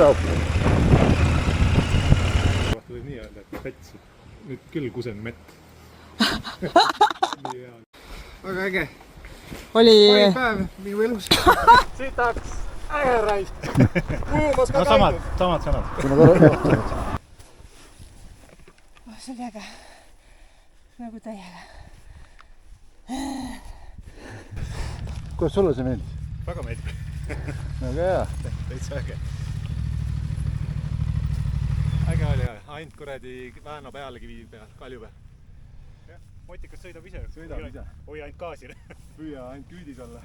job. Vaata võib nii öelda, et pets. Nüüd küll kusen mett. Väga äge. Oli päev minu elus. Sitaks äge raist. Ujumas ka käinud. Samad sõnad. see oli äge. Nagu täiega. Kuidas sulle see meeldis? Väga meeldib. Väga hea. Täitsa äge. Äge oli jah. Ainult kuradi Väänna peale kivi peal, kalju peal. Motikas sõidab ise. Sõidab ise. Hoia ainult gaasile. Püüa ainult küüdis olla.